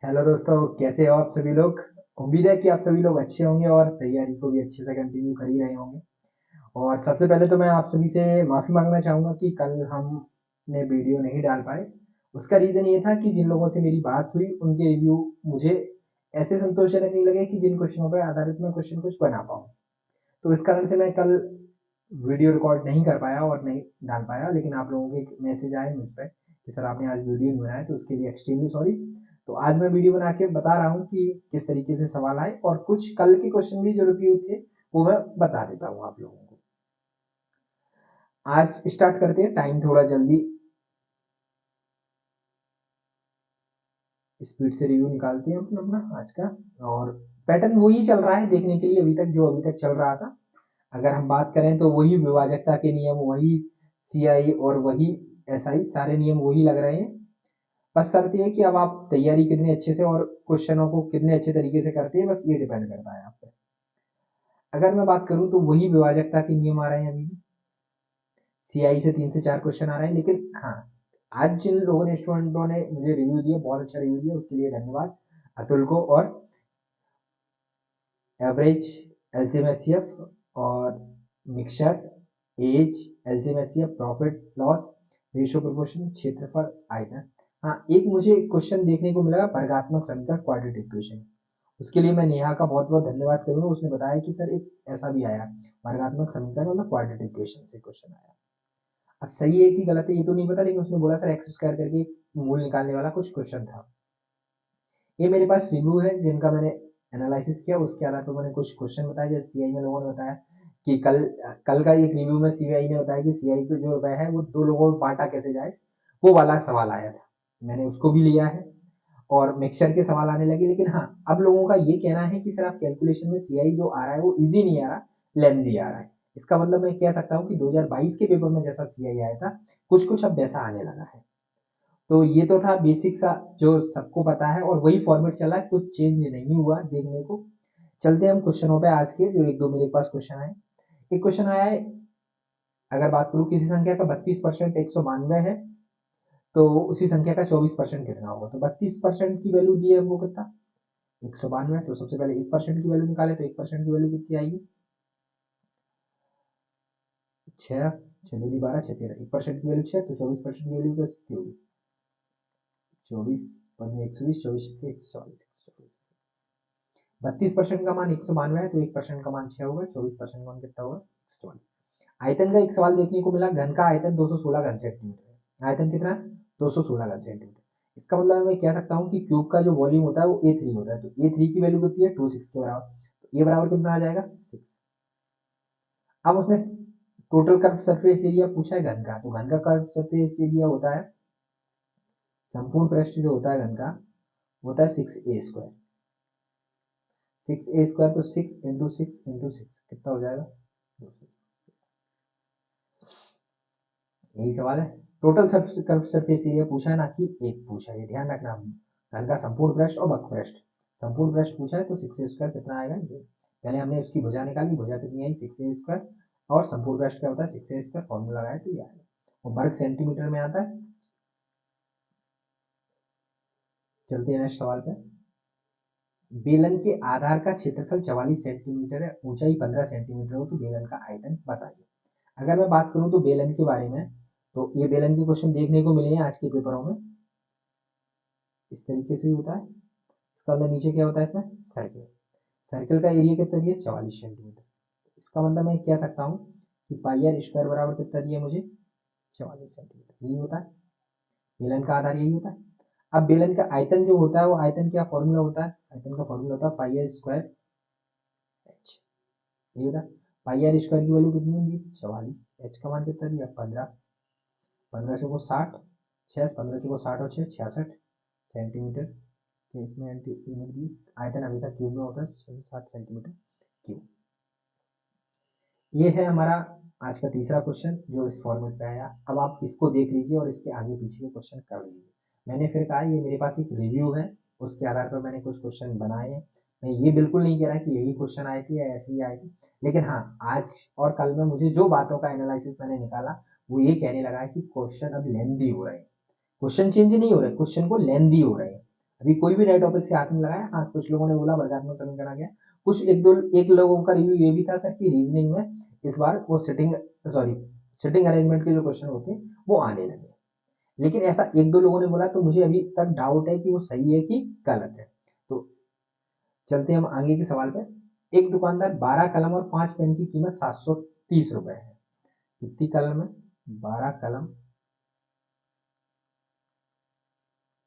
Hello दोस्तों, कैसे हो आप सभी लोग। उम्मीद है कि आप सभी लोग अच्छे होंगे और तैयारी को भी अच्छे से कंटिन्यू कर ही रहे होंगे। और सबसे पहले तो मैं आप सभी से माफ़ी मांगना चाहूँगा कि कल हमने वीडियो नहीं डाल पाए। उसका रीज़न ये था कि जिन लोगों से मेरी बात हुई उनके रिव्यू मुझे ऐसे संतोषजनक नहीं लगे कि जिन क्वेश्चनों पर आधारित मैं क्वेश्चन कुछ बना पाऊँ। तो इस कारण से मैं कल वीडियो रिकॉर्ड नहीं कर पाया और नहीं डाल पाया, लेकिन आप लोगों के मैसेज आए मुझ पर कि सर आपने आज वीडियो नहीं बनाया, तो उसके लिए एक्सट्रीमली सॉरी। तो आज मैं वीडियो बना के बता रहा हूँ कि किस तरीके से सवाल आए और कुछ कल के क्वेश्चन भी जो रिव्यू थे वो मैं बता देता हूँ आप लोगों को। आज स्टार्ट करते हैं, टाइम थोड़ा जल्दी स्पीड से रिव्यू निकालते हैं अपना अपना आज का। और पैटर्न वही चल रहा है देखने के लिए अभी तक, जो अभी तक चल रहा था। अगर हम बात करें तो वही विभाजकता के नियम, वही सीआई और वही एसआई, सारे नियम वही लग रहे हैं। बस शर्त ये है कि अब आप तैयारी कितने अच्छे से और क्वेश्चनों को कितने अच्छे तरीके से करते हैं, बस ये डिपेंड करता है आप पे। अगर मैं बात करूं तो वही विभाजकता के नियम आ रहे हैं अभी भी। सीआई से 3 से 4 क्वेश्चन आ रहे हैं, लेकिन हाँ, आज जिन लोगों ने स्टूडेंटों ने मुझे रिव्यू दिया, बहुत अच्छा रिव्यू दिया, उसके लिए धन्यवाद अतुल को। और एवरेज, एलसीएम और mixture, age, LCM, profit loss, ratio proportion, क्षेत्रफल, आयतन। हाँ, एक मुझे क्वेश्चन देखने को मिला वर्गात्मक समीकरण, क्वाड्रेटिक इक्वेशन। उसके लिए मैं नेहा का बहुत बहुत धन्यवाद करूंगा। उसने बताया कि सर एक ऐसा भी आया वर्गात्मक समीकरण मतलब क्वाड्रेटिक इक्वेशन से क्वेश्चन आया। अब सही है कि गलत है ये तो नहीं पता, लेकिन उसने बोला सर एक्स स्क्वायर करके एक मूल निकालने वाला कुछ क्वेश्चन था। ये मेरे पास रिव्यू है जिनका मैंने एनालिसिस किया, उसके आधार पर मैंने कुछ क्वेश्चन बताया। जैसे सीआई में लोगों ने बताया कि कल कल का एक रिव्यू में सीआई ने बताया कि सीआई को जो वह है वो दो लोगों में बांटा कैसे जाए, वो वाला सवाल आया था। मैंने उसको भी लिया है और मिक्सचर के सवाल आने लगे। लेकिन हाँ, अब लोगों का ये कहना है कि सर आप कैलकुलेशन में सीआई जो आ रहा है वो इजी नहीं आ रहा, लेंथी आ रहा है। इसका मतलब मैं कह सकता हूँ कि 2022 के पेपर में जैसा सीआई आया था कुछ कुछ अब वैसा आने लगा है। तो ये तो था बेसिक सा जो सबको पता है और वही फॉर्मेट चला है, कुछ चेंज नहीं हुआ देखने को। चलते हैं हम क्वेश्चनों पे आज के, जो एक दो मेरे पास क्वेश्चन आए। एक क्वेश्चन आया है, अगर बात करूं किसी संख्या का 32% 192 है, तो उसी संख्या का 24% कितना होगा। तो 32% की वैल्यू दी है वो कितना 192। तो सबसे पहले 1% की वैल्यू निकाले, तो 1% की वैल्यू कितनी आएगी 6, 6 दूनी 12, 6 1% की वैल्यू 6, तो 24% की वैल्यू कितनी होगी 24 120, 24 140, 32% का मान 192 है, तो 1% का मान 6 होगा, 24% का मान कितना होगा 144। आयतन का एक सवाल देखने को मिला, घन का आयतन 216 घन सेंटीमीटर है। आयतन कितना है 216 घन सेंटीमीटर। इसका मतलब मैं कह सकता हूँ कि क्यूब का जो वॉल्यूम होता है वो A3 होता है। तो A3 की वैल्यू कितनी है 26 के बराबर। तो ये बराबर कितना आ जाएगा 6। अब उसने टोटल कर्व सरफेस एरिया पूछा है घन का, तो घन का कर्व सरफेस एरिया होता है, संपूर्ण पृष्ठ जो होता है घन का होता है 6a²। 6a² तो 6 × 6 × 6 कितना हो जाएगा, यही सवाल है। टोटल सरफेस एरिया पूछा है ना कि एक पूछा है, ध्यान रखना। घन का संपूर्ण पृष्ठ और वक्र पृष्ठ, संपूर्ण पृष्ठ पूछा है तो 6a² कितना आएगा ये। पहले हमने उसकी भुजा निकाली, भुजा कितनी आई 6a², और संपूर्ण पृष्ठ क्या होता है 6a², फॉर्मूला लगाया तो ये आएगा। और वर्ग सेंटीमीटर में आता है। चलते हैं नेक्स्ट सवाल पे। बेलन के आधार का क्षेत्रफल 44 सेंटीमीटर है, ऊंचाई 15 सेंटीमीटर हो, तो बेलन का आयतन बताइए। अगर मैं बात करूं तो बेलन के बारे में, तो ये बेलन के क्वेश्चन देखने को मिले हैं आज के पेपरों में, इस तरीके से होता है। इसका मतलब नीचे क्या होता है इसमें सर्किल, सर्किल का एरिया कितना दिया 44 सेंटीमीटर। इसका मतलब मैं कह सकता हूँ कि पाई आर स्क्वायर बराबर कितना दिया मुझे 44 सेंटीमीटर, यही होता है बेलन का आधार, यही होता है। अब बेलन का आयतन जो होता है, वो आयतन क्या फॉर्मूला होता है, आयतन का फॉर्मूला होता है पाई आर स्क्वायर एच, यही होता है। पाई आर स्क्वायर की वैल्यू कितनी है 44, एच का मान कितना दिया 15, 15 से को 60, 6 15 से को 60 और 6 66 सेंटीमीटर। तो इसमें यूनिट दी, आयतन हमेशा क्यूब में होता है 60 सेंटीमीटर क्यूब। ये है हमारा आज का तीसरा क्वेश्चन जो इस फॉर्मेट पे आया। अब आप इसको देख लीजिए और इसके आगे पीछे के क्वेश्चन कर लीजिए। मैंने फिर कहा ये मेरे पास एक रिव्यू है, उसके आधार पर मैंने कुछ क्वेश्चन बनाए हैं। मैं ये बिल्कुल नहीं कह रहा कि यही क्वेश्चन आए थे या ऐसे ही आए थे, लेकिन हाँ, आज और कल में मुझे जो बातों का एनालिसिस मैंने निकाला वो ये कहने लगा है कि क्वेश्चन अब लेंदी हो रहे हैं। क्वेश्चन चेंज नहीं हो रहे, क्वेश्चन को लेंदी हो रहे हैं। अभी कोई भी नए टॉपिक से हाथ नहीं लगाया। हाँ, कुछ लोगों ने बोला वर्गात्मक समीकरण क्या, कुछ एक लोगों का रिव्यू ये भी था सर कि रीजनिंग में इस बार वो सिटिंग अरेंजमेंट के जो क्वेश्चन होते हैं वो आने लगे। लेकिन ऐसा एक दो लोगों ने बोला, तो मुझे अभी तक डाउट है कि वो सही है कि गलत है। तो चलते हम आगे के सवाल पे। एक दुकानदार 12 कलम और 5 पेन की कीमत 730 रुपए है। कितनी कलम है? 12 कलम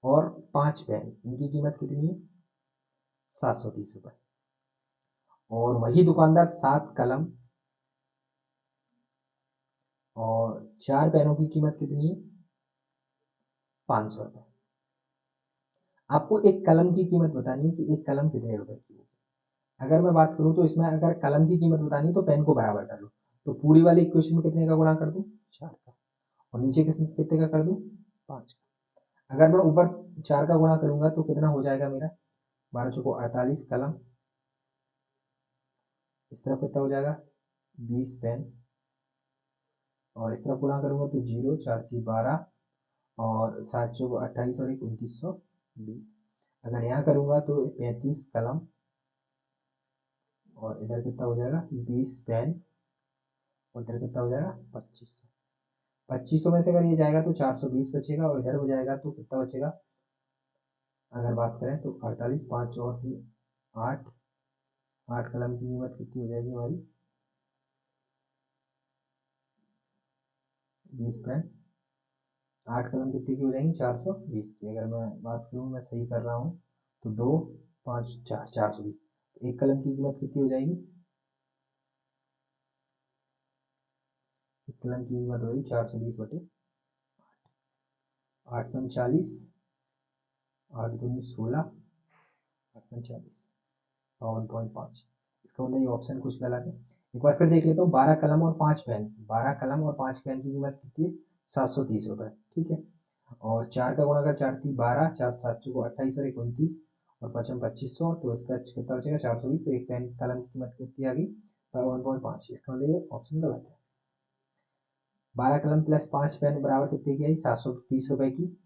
और 5 पेन, इनकी कीमत कितनी है? 730 रुपए। और वही दुकानदार 7 कलम और 4 पेनों की कीमत कितनी है? 500 रुपए। आपको एक कलम की कीमत बतानी है कि एक कलम कितने रुपए की होगी। अगर मैं बात करूं तो इसमें अगर कलम की कीमत बतानी है तो पेन को बराबर कर लो, तो पूरी वाली इक्वेशन में कितने का गुणा कर दूं? 4 का। और नीचे कितने का कर दूं? 5 का। अगर मैं ऊपर 4 का गुणा करूंगा तो कितना हो जाएगा मेरा? 12 चौको 48 कलम, इस तरफ कितना हो जाएगा? 20 पेन, और इस तरफ गुणा करूंगा तो 0 4 3 12, और 7 चौको 28 और 1 2920। अगर यहाँ करूंगा तो 35 कलम, और इधर कितना हो जाएगा? 20 पेन, और इधर कितना हो जाएगा? 2500। 2500 में से अगर ये जाएगा तो 420 बचेगा, और इधर हो जाएगा तो कितना बचेगा? अगर बात करें तो 48, 5 और 3 8, 8 कलम की कीमत कितनी हो जाएगी हमारी? 20 पेन, 8 कलम कितनी की हो जाएंगी? 420 की। अगर मैं बात करूँ, मैं सही कर रहा हूँ, तो 2 5 4 420। एक कलम की कीमत कितनी हो जाएगी? एक कलम की कीमत होगी 420 बटे 8 पन 40, 8 दूनी 16, 8 पन 40, 52.5। इसका मतलब ये ऑप्शन कुछ गलत है। एक बार फिर देख लेता हूँ। 12 कलम और 5 पेन, 12 कलम और 5 पेन की कीमत कितनी है? 730 रुपए, ठीक है। और 4 का गुणा कर 4 3 12, 4 7 को 28 और 1 29, और 55 2500, तो इसका कितना बचेगा? 420। तो एक पेन कलम की कीमत कितनी आ गई? 1.5। इसका मतलब ये ऑप्शन गलत है। 12 कलम प्लस 5 पेन बराबर कितने की आई? 730 रुपए की।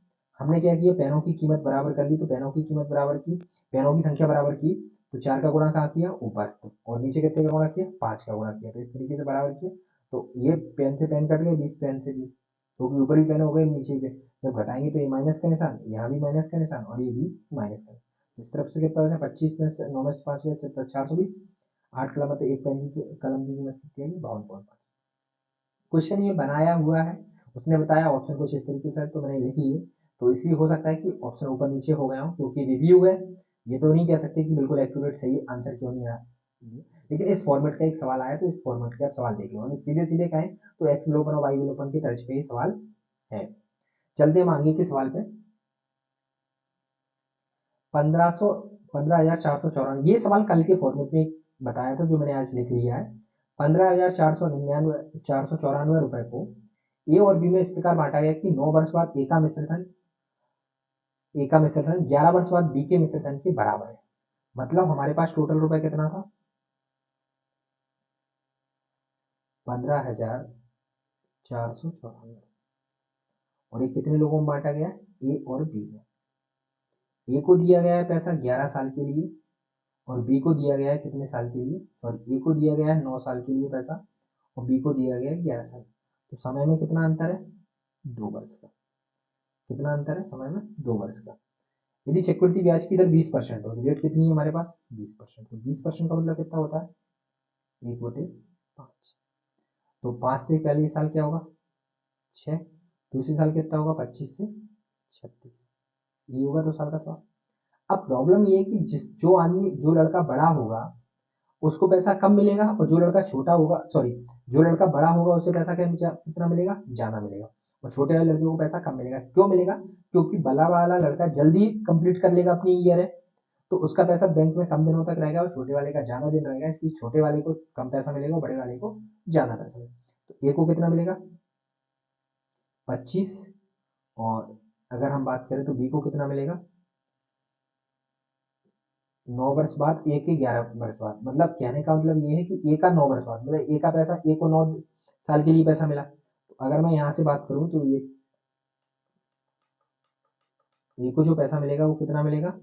हमने क्या किया? पेनों की कीमत बराबर कर ली, तो पेनों की कीमत बराबर की, पेनों की संख्या बराबर की, तो 4 का गुणा कहाँ किया? ऊपर। और नीचे कितने का गुणा किया? 5 का गुणा किया। तो इस तरीके से बराबर किया। तो ये पेन से पेन कट गए, 20 पेन से भी, क्योंकि ऊपर भी पेन हो गए, नीचे भी। जब घटाएंगे तो ये माइनस का निशान, यहाँ भी माइनस का निशान, और ये भी माइनस का। तो इस तरफ से कितना हो जाए? 25 में से 9 में से 5 गया 420। 8 कलम है तो एक पेन की कलम की कीमत कितनी आएगी? 52.5। क्वेश्चन ये बनाया हुआ है, उसने बताया ऑप्शन कुछ इस तरीके से, तो मैंने लिख लिए। तो इसलिए हो सकता है कि ऑप्शन ऊपर नीचे हो गया हो, क्योंकि रिव्यू है। ये तो नहीं कह सकते कि बिल्कुल एक्यूरेट सही आंसर क्यों नहीं आया, लेकिन इस फॉर्मेट का एक सवाल आया, तो इस फॉर्मेट के आप सवाल देख लो। सीधे सीधे कहें तो एक्स विलोपन और वाई विलोपन की तर्ज पे ये सवाल है। चलते हम आगे के सवाल पे। 15,494, ये सवाल कल के फॉर्मेट में बताया था, जो मैंने आज लिख लिया है। 15,499 494 रुपए को ए और बी में इस प्रकार बांटा गया कि 9 वर्ष बाद ए का मिश्र धन 11 वर्ष बाद बी के मिश्र धन के बराबर है। मतलब हमारे पास टोटल रुपए कितना था? 15,494। और ये कितने लोगों में बांटा गया? ए और बी में। ए को दिया गया है पैसा 11 साल के लिए, और बी को दिया गया है कितने साल के लिए? सॉरी, ए को दिया गया है 9 साल के लिए पैसा, और बी को दिया गया है 11 साल। तो समय में कितना अंतर है? 2 वर्ष का। कितना अंतर है समय में? 2 वर्ष का। यदि चक्रवृद्धि ब्याज की दर 20% हो, तो रेट कितनी है हमारे पास? 20%। तो 20% का मतलब कितना होता है? 1/5। तो 5 से पहले साल क्या होगा? 6। दूसरे साल कितना होगा? 25 से 36। ये होगा 2 साल का सवाल। अब प्रॉब्लम ये है कि जो लड़का बड़ा होगा उसको पैसा कम मिलेगा, और जो लड़का छोटा होगा, सॉरी, जो लड़का बड़ा होगा उसे पैसा कितना मिलेगा? ज्यादा मिलेगा। और छोटे वाले लड़के को पैसा कम मिलेगा। क्यों मिलेगा? क्योंकि बड़ा वाला लड़का जल्दी कंप्लीट कर लेगा अपनी ईयर है, तो उसका पैसा बैंक में कम दिनों तक रहेगा, और छोटे वाले का ज्यादा दिन रहेगा, इसलिए छोटे वाले को कम पैसा मिलेगा और बड़े वाले को ज्यादा पैसा मिलेगा। तो ए को कितना मिलेगा? 25। और अगर हम बात करें तो बी को कितना मिलेगा? 9 वर्ष बाद, ए के 11 वर्ष बाद। मतलब कहने का मतलब ये है कि ए का 9 वर्ष बाद, मतलब ए का पैसा, ए को 9 साल के लिए पैसा मिला। तो अगर मैं यहाँ से बात करूँ तो ये ए को जो पैसा मिलेगा वो कितना मिलेगा,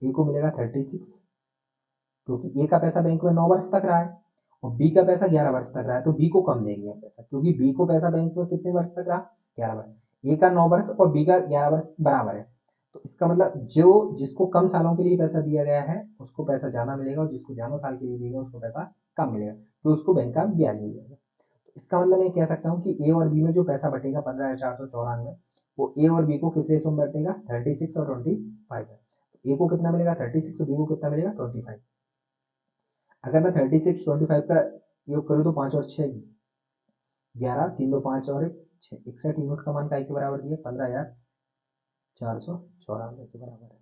ए को मिलेगा 36, क्योंकि ए का पैसा बैंक में 9 वर्ष तक रहा है और बी का पैसा 11 वर्ष तक रहा है, तो बी को कम देंगे हम पैसा, क्योंकि बी को पैसा बैंक में कितने वर्ष तक रहा, 11 वर्ष। ए का 9 वर्ष और बी का 11 वर्ष बराबर है, तो इसका मतलब जो जिसको कम सालों के लिए पैसा दिया गया है उसको पैसा ज्यादा मिलेगा और जिसको ज्यादा साल के लिए दिया गया उसको पैसा कम मिलेगा, तो उसको बैंक का ब्याज मिल जाएगा। तो इसका मतलब मैं कह सकता हूँ कि ए और बी में जो पैसा बटेगा 15,494, वो ए और बी को किस रेशो में बटेगा, 36 और 25 है। ए को कितना मिलेगा 36 और बी को कितना मिलेगा 25। अगर मैं 36 25 का योग करूँ तो 5 और 6 11, 3 2 5 और 1 6, 61 यूनिट का मान काय के बराबर दिया, 15,494 के बराबर है।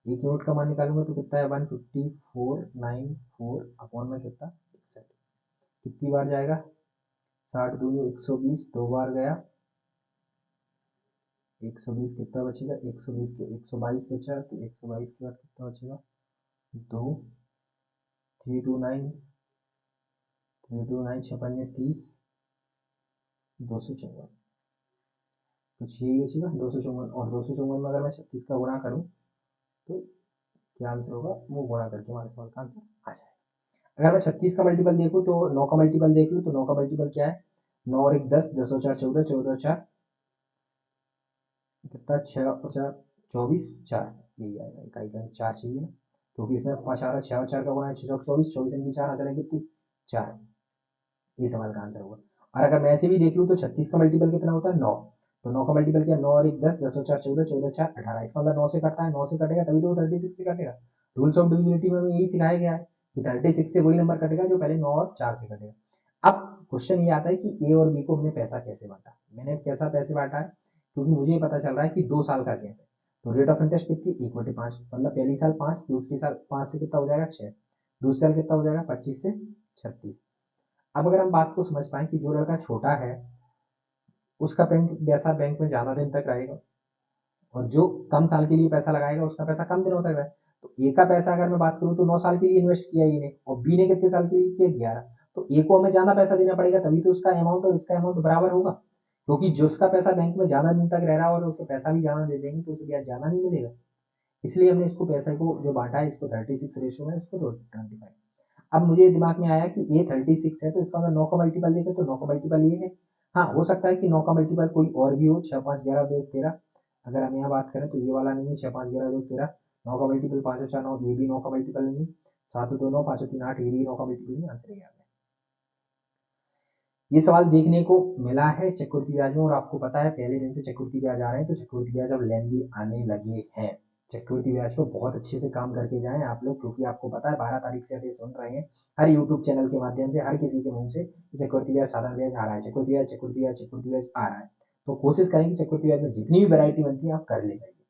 एक यूनिट का मान निकालूंगा तो कितना है 15494 अपॉन में कितना 61, कितनी बार जाएगा 60 दूनी 120, 2 बार गया 120, कितना बचेगा 120 के 122 बचा, तो 122 के बाद कितना बचेगा 2 329 329 56 30 254, कुछ यही बचेगा 254, और 254 में अगर मैं 36 का गुणा करूं तो क्या आंसर होगा, वो गुणा करके हमारे सवाल का आंसर आ जाएगा। अगर मैं 36 का मल्टीपल देखूं तो 9 का मल्टीपल देख लूं तो 9 का मल्टीपल क्या है, 9 और 1 10, 10 और 4 14, 14 और 4 कितना 6 और 4 24, 4 यही आएगा, इकाई का 4 चाहिए ना, क्योंकि इसमें 5 आ रहा है, 6 और 4 का गुणा है 6 24, 24 इनकी 4 आंसर है कितनी 4, ये सवाल का आंसर होगा। और अगर मैं ऐसे भी देख लूँ तो 36 का मल्टीपल कितना होता है 9, तो 9 का मल्टीपल क्या 9 और 1 10, 10 और 4 14, 14 4 18, इसका मतलब 9 से कटता है, 9 से कटेगा तभी तो 36 से कटेगा। रूल्स ऑफ डिविजिबिलिटी में यही सिखाया गया है कि 36 से वही नंबर कटेगा जो पहले 9 और 4 से कटेगा। अब क्वेश्चन ये आता है कि ए और बी को हमने पैसा कैसे बांटा, मैंने कैसा पैसे बांटा है, क्योंकि मुझे ये पता चल रहा है कि 2 साल का गैप है, तो रेट ऑफ इंटरेस्ट कितनी 1/5, मतलब पहली साल 5, दूसरी साल 5 से कितना हो जाएगा 6, दूसरी साल कितना हो जाएगा 25 से 36। अब अगर हम बात को समझ पाए कि जो लड़का छोटा है उसका बैंक पैसा बैंक में ज्यादा दिन तक रहेगा और जो कम साल के लिए पैसा लगाएगा उसका पैसा कम दिनों तक रहेगा, तो ए का पैसा अगर मैं बात करूं तो 9 साल के लिए इन्वेस्ट किया ये ने, और बी ने कितने साल के लिए किया 11, तो ए को हमें ज्यादा पैसा देना पड़ेगा तभी तो उसका अमाउंट और इसका अमाउंट बराबर होगा, क्योंकि जो उसका पैसा बैंक में ज्यादा दिन तक रह रहा है और उसे पैसा भी ज्यादा दे देंगे तो उसे ब्याज ज्यादा नहीं मिलेगा, इसलिए हमने इसको पैसे को जो बांटा है इसको 36 रेशो में, इसको 25। अब मुझे दिमाग में आया कि ये 36 है तो इसका मतलब 9 का मल्टीपल देखें तो 9 का मल्टीपल ये है, हाँ हो सकता है कि 9 का मल्टीपल कोई और भी हो, 6 5 11 2 13, अगर हम यहाँ बात करें तो ये वाला नहीं है 6 5 11 2 13, 9 का मल्टीपल 5 और 4 9, ये भी 9 का मल्टीपल नहीं है, 7 2 9 5 और 3 8, ये भी 9 का मल्टीपल नहीं, आंसर ये आ गया। ये सवाल देखने को मिला है चक्रवृद्धि ब्याज में, और आपको पता है पहले दिन से चक्रवृद्धि ब्याज आ रहे हैं, तो चक्रवृद्धि ब्याज अब लेंदी आने लगे हैं। चक्रवृद्धि ब्याज पर बहुत अच्छे से काम करके जाएं आप लोग, क्योंकि आपको पता है 12 तारीख से अभी सुन रहे हैं हर यूट्यूब चैनल के माध्यम से, हर किसी के मुंह से चक्रवृद्धि ब्याज साधारण ब्याज आ रहा है, चक्रवृद्धि ब्याज चक्रवृद्धि ब्याज चक्रवृद्धि ब्याज आ रहा है, तो कोशिश करें कि चक्रवृद्धि ब्याज में जितनी भी वैरायटी बनती है आप कर ले जाइए।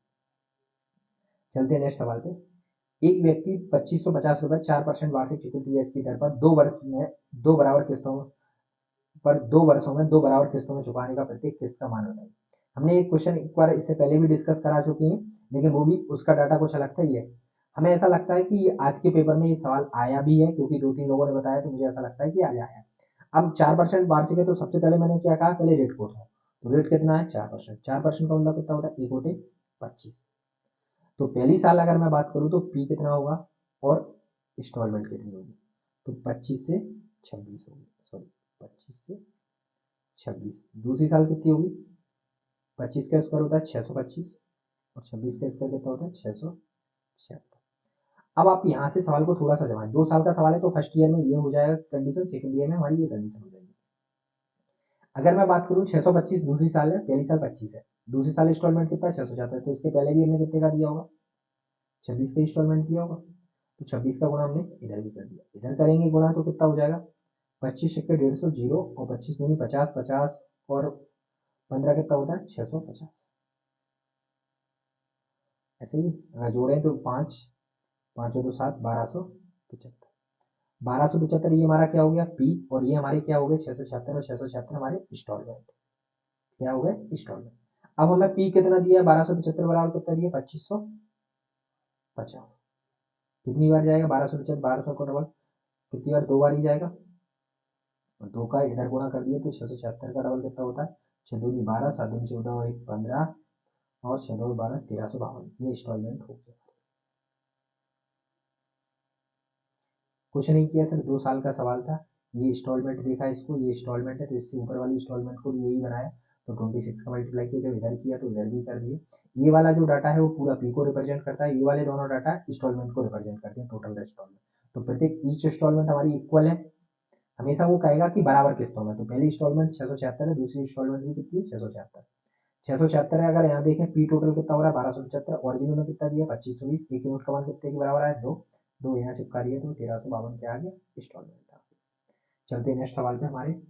चलते हैं नेक्स्ट सवाल पे। एक व्यक्ति 2550 रुपए 4% वार्षिक चक्रवृद्धि ब्याज की दर पर 2 वर्ष में 2 बराबर किस्तों पर 2 वर्षों में 2 बराबर किस्तों में चुकाने का प्रत्येक किस्त का मान बताइए। हमने एक क्वेश्चन एक बार इससे पहले भी डिस्कस करा चुके हैं, लेकिन वो भी उसका डाटा कुछ अलग था। ये हमें ऐसा लगता है कि आज के पेपर में ये सवाल आया भी है, क्योंकि 2 3 लोगों ने बताया, तो मुझे ऐसा लगता है कि आज आया है। अब 4% वार्षिक है, तो सबसे पहले मैंने क्या कहा, पहले रेट को उठाओ, तो रेट कितना है 4%, 4% का मतलब कितना होता है 1/25, तो पहली साल अगर मैं बात करूँ तो पी कितना होगा और इंस्टॉलमेंट कितनी होगी, तो 25 से 26 होगी, सॉरी 25 से 26, दूसरी साल कितनी होगी 25 का स्क्वायर होता है 625 और 26 का स्क्वायर कितना होता है 676। अब आप यहाँ से सवाल को थोड़ा सा जमाएं, 2 साल का सवाल है तो फर्स्ट ईयर में ये हो जाएगा कंडीशन, सेकंड ईयर में हमारी ये कंडीशन हो जाएगी। अगर मैं बात करूँ 625 दूसरी साल है, पहली साल 25 है, दूसरी साल इंस्टॉलमेंट कितना है 677, तो इसके पहले भी हमने कितने का दिया होगा 26 का इंस्टॉलमेंट दिया होगा, तो 26 का गुणा हमने इधर भी कर दिया, इधर करेंगे गुणा तो कितना हो जाएगा 25 के 150 जीरो और 25 दूनी 50 50 और 15 कितना होता है 650, ऐसे ही अगर जोड़ें तो 5 5 और 2 7 1275, 1275 ये हमारा क्या हो गया पी, और ये हमारे क्या हो गए 676 और 676 हमारे इंस्टॉलमेंट, क्या हो गए इंस्टॉलमेंट। अब हमें पी कितना दिया 1275 बराबर कितना दिया 2550, कितनी बार जाएगा 1275, 1200 को डबल कितनी बार 2 बार ही जाएगा, और 2 का इधर गुणा कर दिया तो 676 का डबल कितना होता है 6 दूनी 12 7 दूनी 14 और 1 15 और 6×12 1352, ये इंस्टॉलमेंट हो गया। कुछ नहीं किया सर, 2 साल का सवाल था, ये इंस्टॉलमेंट देखा इसको, ये इंस्टॉलमेंट है तो इससे ऊपर वाली इंस्टॉलमेंट को भी यही बनाया, तो 26 का मल्टीप्लाई किया, जब इधर किया तो इधर भी कर दिए। ये वाला जो डाटा है वो पूरा पी को रिप्रेजेंट करता है, ये वाले दोनों डाटा इंस्टॉलमेंट को रिप्रेजेंट करते हैं, टोटल इंस्टॉलमेंट। तो प्रत्येक ईच इंस्टॉलमेंट हमारी इक्वल है, हमेशा वो कहेगा कि बराबर किस्तों में। तो पहली इंस्टॉलमेंट 676 है, दूसरी इंस्टॉलमेंट भी कितनी है, 676। 676 है। अगर यहाँ देखें पी टोटल कितना हो रहा है, 1275, ओरिजिनल में कितना दिया, 2520, एक यूनिट का मान कितने के बराबर है, 2। 2 यहाँ चिपका दिए तो 1352 के आगे इंस्टॉलमेंट था। चलते हैं नेक्स्ट सवाल पे हमारे।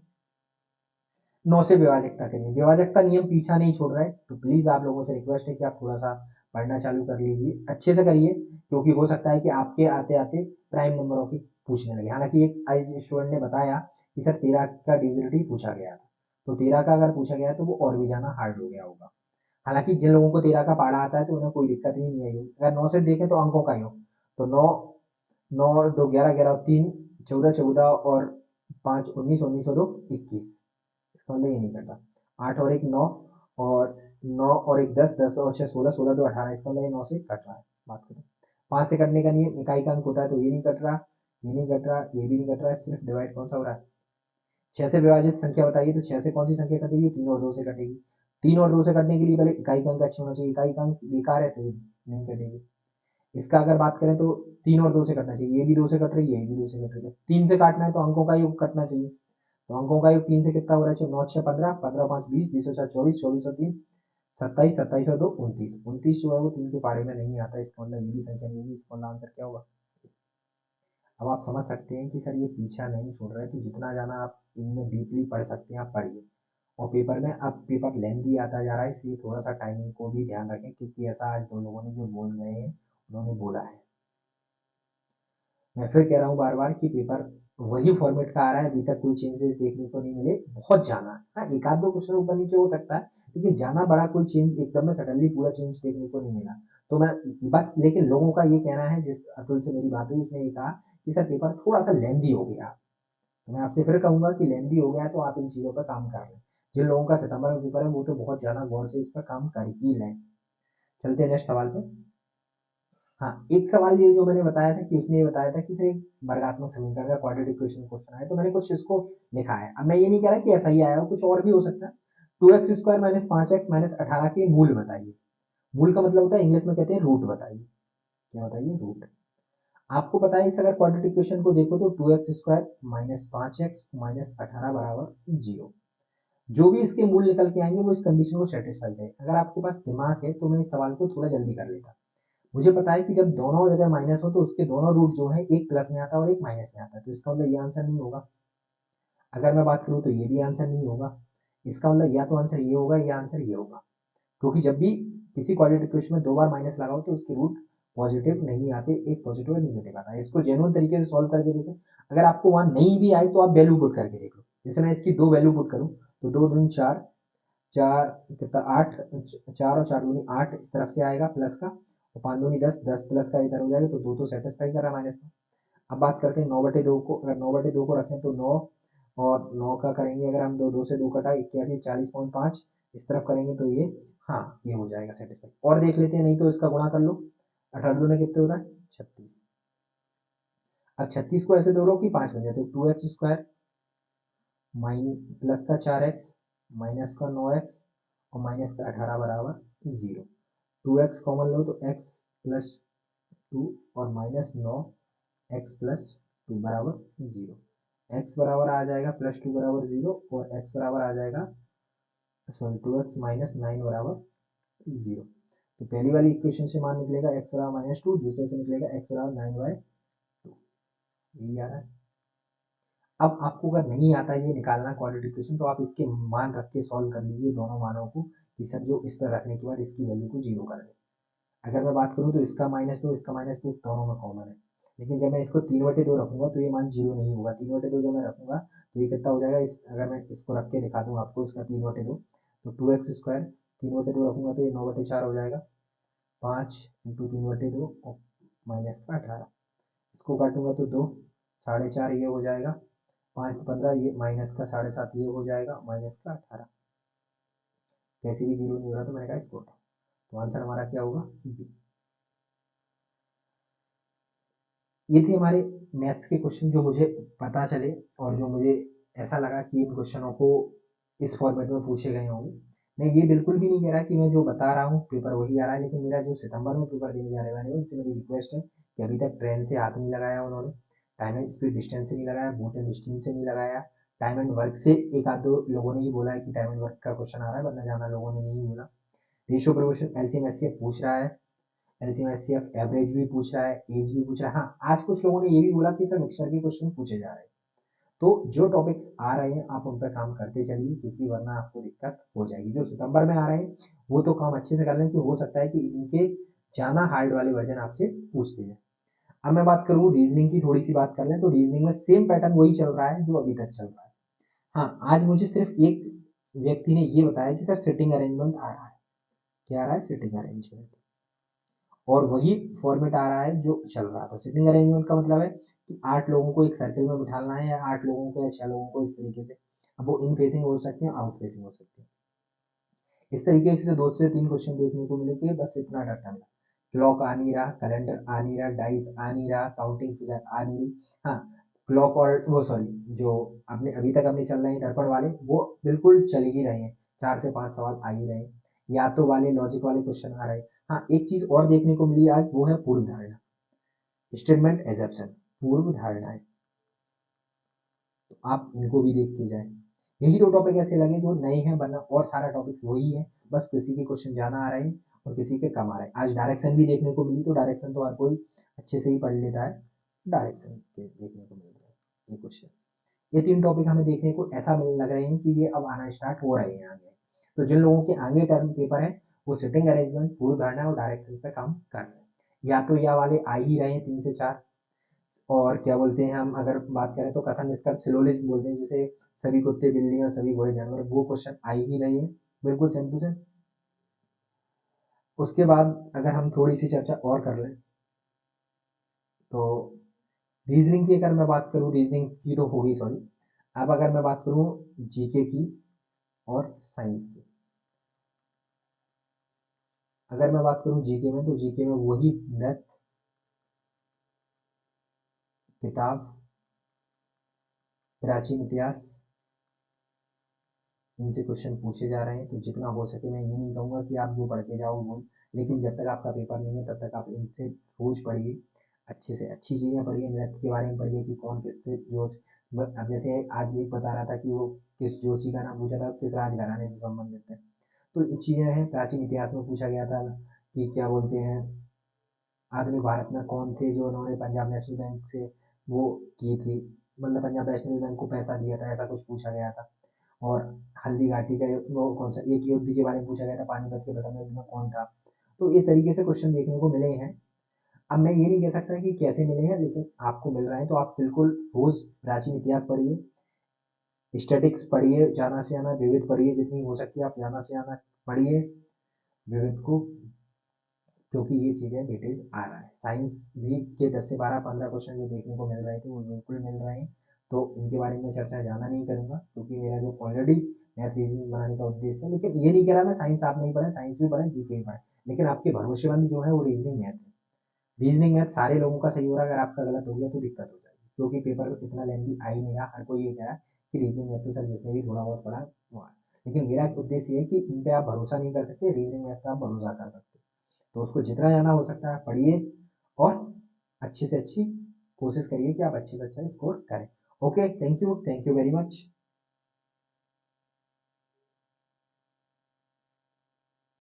9 से विभाजकता करिए। विभाजकता नियम पीछा नहीं छोड़ रहा है, तो प्लीज आप लोगों से रिक्वेस्ट है कि आप थोड़ा सा पढ़ना चालू कर लीजिए, अच्छे से करिए, क्योंकि हो सकता है कि आपके आते आते प्राइम नंबरों की पूछने लगे। हालांकि एक आज स्टूडेंट ने बताया कि सर 13 का डिविजिबिलिटी पूछा गया था, तो 13 का अगर पूछा गया तो वो और भी ज्यादा हार्ड हो गया होगा। हालांकि जिन लोगों को 13 का पढ़ा आता है तो उन्हें कोई दिक्कत ही नहीं आई होगी। अगर 9 से देखें तो अंकों का योग, तो 9, 9 और 2 11, 11 और 3 14, 14 और 5 19, 19 और 2 21, इसका मतलब ये नहीं कटा। 8 और 1 9, और 9 और 1 10, 10 और 6 16, 16 2 18, इसका मतलब ये 9 से कट रहा है। बात करें 5 से कटने का नियम, इकाई का अंक होता है तो ये नहीं कट रहा, ये नहीं कट रहा, ये भी नहीं कट रहा है, सिर्फ डिवाइड कौन सा हो रहा है, 6 से विभाजित संख्या बताइए, तो 6 से कौन सी संख्या कटेगी, 3 और 2 से कटेगी। 3 और 2 से कटने के लिए पहले इकाई का अंक अच्छा होना चाहिए, इकाई का अंक बेकार है तो ये नहीं कटेगी। इसका अगर बात करें तो 3 और 2 से कटना चाहिए, ये भी 2 से कट रही है, ये भी 2 से कट रही है। 3 से काटना है तो अंकों का योग कटना चाहिए, तो अंकों का योग 3 से कितना हो रहा है, 9 6 15, 15 5 20, 20 और 4 24, 24 और 3 27, 27 और 2 29, 29 जो है वो 3 के पारे में नहीं आता, इसका मतलब ये भी संख्या नहीं होगी, इसका आंसर क्या होगा। अब आप समझ सकते हैं कि सर ये पीछा नहीं छोड़ रहा है, तो जितना जाना आप इनमें डीपली पढ़ सकते हैं आप पढ़िए। और पेपर में अब पेपर लेंथी आता जा रहा है, इसलिए थोड़ा सा टाइमिंग को भी ध्यान रखें, क्योंकि ऐसा आज 2 लोगों ने जो बोल गए हैं उन्होंने बोला है। मैं फिर कह रहा हूँ बार बार कि पेपर वही फॉर्मेट का आ रहा है, अभी तक कोई चेंजेस देखने को नहीं मिले, बहुत जाना। हाँ, एक आध दो क्वेश्चन ऊपर नीचे हो सकता है, लेकिन जाना बड़ा कोई चेंज एकदम में सडनली पूरा चेंज देखने को नहीं मिला। तो मैं बस, लेकिन लोगों का ये कहना है, जिस अतुल से मेरी बात हुई उसने ये कहा कि सर पेपर थोड़ा सा लेंदी हो गया, तो मैं आपसे फिर कहूंगा कि लेंदी हो गया तो आप इन चीजों पर काम कर लें। जिन लोगों का सितंबर में पेपर है वो तो बहुत ज्यादा गौर से इस पर काम कर ही लें। चलते हैं नेक्स्ट सवाल पे। हाँ, एक सवाल ये जो मैंने बताया था कि उसने ये बताया था कि सर एक वर्गात्मक समीकरण का क्वाड्रेटिक क्वेश्चन आया, तो मैंने कुछ इसको लिखा है। अब मैं ये नहीं कह रहा कि ऐसा ही आया हो, कुछ और भी हो सकता है। 2x² माइनस 5x माइनस 18 के मूल बताइए। मूल का मतलब होता है इंग्लिश में कहते हैं रूट बताइए। क्या बताइए, रूट। आपको पता है इस अगर क्वाड्रेटिक क्वेश्चन को देखो तो 2x² माइनस 5x माइनस 18 बराबर 0, जो भी इसके मूल निकल के आएंगे वो इस कंडीशन को सेटिस्फाई करें। अगर आपके पास दिमाग है तो मैं इस सवाल को थोड़ा जल्दी कर लेता। मुझे पता है कि जब दोनों जगह माइनस हो तो उसके दोनों रूट जो है, एक प्लस में आता है और एक माइनस में आता है, तो इसका मतलब ये आंसर नहीं होगा। अगर मैं बात करूं तो ये भी आंसर नहीं होगा। इसका मतलब या तो आंसर ये होगा या आंसर ये होगा, क्योंकि जब भी किसी क्वाड्रेटिक इक्वेशन में 2 बार माइनस लगाओ तो उसके रूट पॉजिटिव नहीं आते, एक पॉजिटिव और नेगेटिव आता है। इसको जेन्युइन तरीके से सॉल्व करके देखें। अगर आपको वहां नहीं भी आए तो आप वैल्यू पुट करके देख लो। जैसे मैं इसकी 2 वैल्यू पुट करूं तो 2 दूनी 4, 4 कितना 8, 4 और 4 दूनी 8 इस तरफ से आएगा प्लस का, और 5 दूनी 10, 10 प्लस का इधर हो जाएगा, तो 2 तो सेटिस्फाई कर रहा है माइनस का। अब बात करते हैं 9/2 को। अगर 9/2 को रखें तो 9, और 9 का करेंगे अगर हम 2, 2 से 2 कटा 81, 40.5 इस तरफ करेंगे तो ये, हाँ ये हो जाएगा सेटिस्फाई। और देख लेते हैं, नहीं तो इसका गुणा कर लो। 18 दूने कितने होता है, 36। अब 36 को ऐसे तोड़ो कि 5 बन जाए, तो 2x² माइन प्लस का 4x माइनस का 9x और माइनस का 18 बराबर 0। 2x कॉमन लो तो x प्लस 2 और माइनस 9x प्लस 2 बराबर 0। x बराबर आ जाएगा प्लस 2 बराबर 0, और x बराबर आ जाएगा, सॉरी 2x माइनस 9 बराबर 0। तो पहली वाली इक्वेशन से मान निकलेगा x बराबर -2, दूसरे से निकलेगा x बराबर 9/2, यही आ रहा है। अब आपको अगर नहीं आता ये निकालना क्वाड्रेटिक इक्वेशन, तो आप इसके मान रख के सॉल्व कर लीजिए दोनों मानों को, कि सर जो इस पर रखने के बाद इसकी वैल्यू को 0 कर दे। अगर मैं बात करूँ तो इसका -2 इसका -2 दोनों में कॉमन है, लेकिन जब मैं इसको 3/2 रखूंगा तो ये मान 0 नहीं होगा। 3/2 जब मैं रखूंगा तो ये कितना हो जाएगा, इस अगर मैं इसको रख के दिखा दूँ आपको इसका 3/2, तो 2x² 3/2 रखूंगा तो ये 9/4 हो जाएगा। 5 इंटू 3/2 और माइनस का 18, इसको काटूंगा तो 2, 4.5 ये हो जाएगा, 5 15 ये माइनस का 7.5 ये हो जाएगा, माइनस का 18। कैसे भी 0 नहीं हो रहा तो मैंने कहा इसको हटाओ। तो आंसर हमारा क्या होगा, बी। ये थे हमारे मैथ्स के क्वेश्चन जो मुझे पता चले और जो मुझे ऐसा लगा कि इन क्वेश्चनों को इस फॉर्मेट में पूछे गए होंगे। मैं ये बिल्कुल भी नहीं कह रहा कि मैं जो बता रहा हूँ पेपर वही आ रहा है, लेकिन मेरा जो सितंबर में पेपर देने जा रहे वाले हैं उनसे मेरी रिक्वेस्ट है कि अभी तक ट्रेन से हाथ नहीं लगाया उन्होंने, टाइम एंड स्पीड डिस्टेंस से नहीं लगाया, बूट एंड डिस्टेंस से नहीं लगाया, टाइम एंड वर्क से एक आध दो लोगों ने ही बोला है कि टाइम एंड वर्क का क्वेश्चन आ रहा है, वरना ज्यादा लोगों ने नहीं बोला। रेशियो प्रोपोर्शन एलसीएम एचसीएफ पूछ रहा है, एलसीएम एचसीएफ एवरेज भी पूछ रहा है, एज भी पूछ रहा है। हाँ, आज कुछ लोगों ने ये भी बोला कि सर मिक्सचर के क्वेश्चन पूछे जा रहे हैं। तो जो टॉपिक्स आ रहे हैं आप उन पर काम करते चलिए, क्योंकि वरना आपको दिक्कत हो जाएगी। जो सितंबर में आ रहे हैं वो तो काम अच्छे से कर लें, कि हो सकता है कि इनके ज्यादा हार्ड वाले वर्जन आपसे पूछते हैं। अब मैं बात करूँ रीजनिंग की, थोड़ी सी बात कर लें, तो रीजनिंग में सेम पैटर्न वही चल रहा है जो अभी तक चल रहा है। हाँ, आज मुझे सिर्फ एक व्यक्ति ने ये बताया कि सर सिटिंग अरेंजमेंट आ रहा है। क्या आ रहा है, सिटिंग अरेंजमेंट, और वही फॉर्मेट आ रहा है जो चल रहा था। सिटिंग अरेंजमेंट का मतलब है कि 8 लोगों को एक सर्कल में बिठाना है, या 8 लोगों को या 6 लोगों को इस तरीके से। अब वो इन फेसिंग हो सकते हैं, आउट फेसिंग हो सकते हैं। इस तरीके से 2 से 3 क्वेश्चन देखने को मिलेंगे, बस इतना डाटा मिला। क्लॉक आ नहीं रहा, कैलेंडर आ नहीं रहा, डाइस आ नहीं रहा, काउंटिंग फिगर आ नहीं रही। हाँ, क्लॉक और वो सॉरी जो अपने अभी तक अपने चल रहे हैं दर्पण वाले, वो बिल्कुल चल ही रहे हैं, 4 से 5 सवाल आ ही रहे हैं। या तो वाले लॉजिक वाले क्वेश्चन आ रहे हैं। हाँ, एक चीज और देखने को मिली आज, वो है पूर्व धारणा, स्टेटमेंट एजप्शन, पूर्व धारणाएं। तो आप इनको भी देख के जाए। यही दो टॉपिक ऐसे लगे जो नए हैं, वरना और सारा टॉपिक्स वही है, बस किसी के क्वेश्चन ज्यादा आ रहे हैं और किसी के कम आ रहे हैं। आज डायरेक्शन भी देखने को मिली, तो डायरेक्शन तो हर कोई अच्छे से ही पढ़ लेता है, डायरेक्शन के देखने को मिल रहे हैं ये क्वेश्चन। ये 3 टॉपिक हमें देखने को ऐसा मिलने लग रहे हैं कि ये अब आना स्टार्ट हो रहे हैं आगे। तो जिन लोगों के आगे टर्म पेपर है, वो सिटिंग अरेंजमेंट, पूर्व धारणा और डायरेक्शन पे काम कर रहे हैं। या तो या वाले आ ही रहे हैं 3 से 4, और क्या बोलते हैं, हम अगर बात करें तो कथन निष्कर्ष सिलोजिज्म बोलते हैं, जैसे सभी कुत्ते बिल्ली और सभी घोड़े जानवर, वो क्वेश्चन आ ही रहे हैं बिल्कुल सेम टू सेम। उसके बाद अगर हम थोड़ी सी चर्चा और कर लें, तो रीजनिंग की अगर मैं बात करूं, रीजनिंग की तो होगी सॉरी, अब अगर मैं बात करूं जीके की और साइंस की, अगर मैं बात करूं जीके में, तो जीके में वही मैथ किताब, प्राचीन इतिहास, इनसे क्वेश्चन पूछे जा रहे हैं। तो जितना हो सके, मैं ये नहीं कहूँगा कि आप जो पढ़ के जाओ वो, लेकिन जब तक आपका पेपर नहीं है तब तक आप इनसे रोज पढ़िए, अच्छे से अच्छी चीज़ें पढ़िए, नृत्य के बारे में पढ़िए कि कौन किससे जोश। अब जैसे आज एक बता रहा था कि वो किस जोशी का नाम पूछा था, किस राजघराने से संबंधित है। तो ये चीज़ें हैं। प्राचीन इतिहास में पूछा गया था कि क्या बोलते हैं, आधुनिक भारत में कौन थे जो उन्होंने पंजाब नेशनल बैंक से वो की थी, मतलब पंजाब नेशनल बैंक को पैसा दिया था, ऐसा कुछ पूछा गया था। और हल्दी घाटी का वो कौन सा एक युद्ध के बारे में पूछा गया था, पानीपत के प्रथम युद्ध में कौन था। तो इस तरीके से क्वेश्चन देखने को मिले हैं। अब मैं ये नहीं कह सकता कि कैसे मिले हैं, लेकिन आपको मिल रहा है, तो आप बिल्कुल रोज प्राचीन इतिहास पढ़िए, स्टैटिक्स पढ़िए, ज्यादा से ज्यादा विविध पढ़िए, जितनी हो सकती है आप ज्यादा से ज्यादा पढ़िए विविध को, क्योंकि ये चीजें वेटेज आ रहा है। साइंस भी के 10 से 12 15 क्वेश्चन जो देखने को मिल रहे थे वो बिल्कुल मिल रहे हैं। तो इनके बारे में चर्चा ज़्यादा नहीं करूंगा, क्योंकि मेरा जो ऑलरेडी मैथ रीजनिंग बनाने का उद्देश्य है। लेकिन ये नहीं कह रहा मैं साइंस आप नहीं पढ़े, साइंस भी पढ़े, जीके भी पढ़े, लेकिन आपके भरोसेमंद जो है वो रीजनिंग मैथ है। रीजनिंग मैथ सारे लोगों का सही हो रहा है, अगर आपका गलत हो गया तो दिक्कत हो जाएगी, क्योंकि पेपर इतना लेंदी आ ही नहीं रहा। हर कोई ये कह रहा है कि रीजनिंग मैथ तो सर जिसने भी थोड़ा बहुत पढ़ा वो है। लेकिन मेरा उद्देश्य ये है कि इन पे आप भरोसा नहीं कर सकते, रीजनिंग मैथ पे आप भरोसा कर सकते। तो उसको जितना ज़्यादा हो सकता है पढ़िए, और अच्छी से अच्छी कोशिश करिए कि आप अच्छे से अच्छा स्कोर करें। Okay, thank you very much.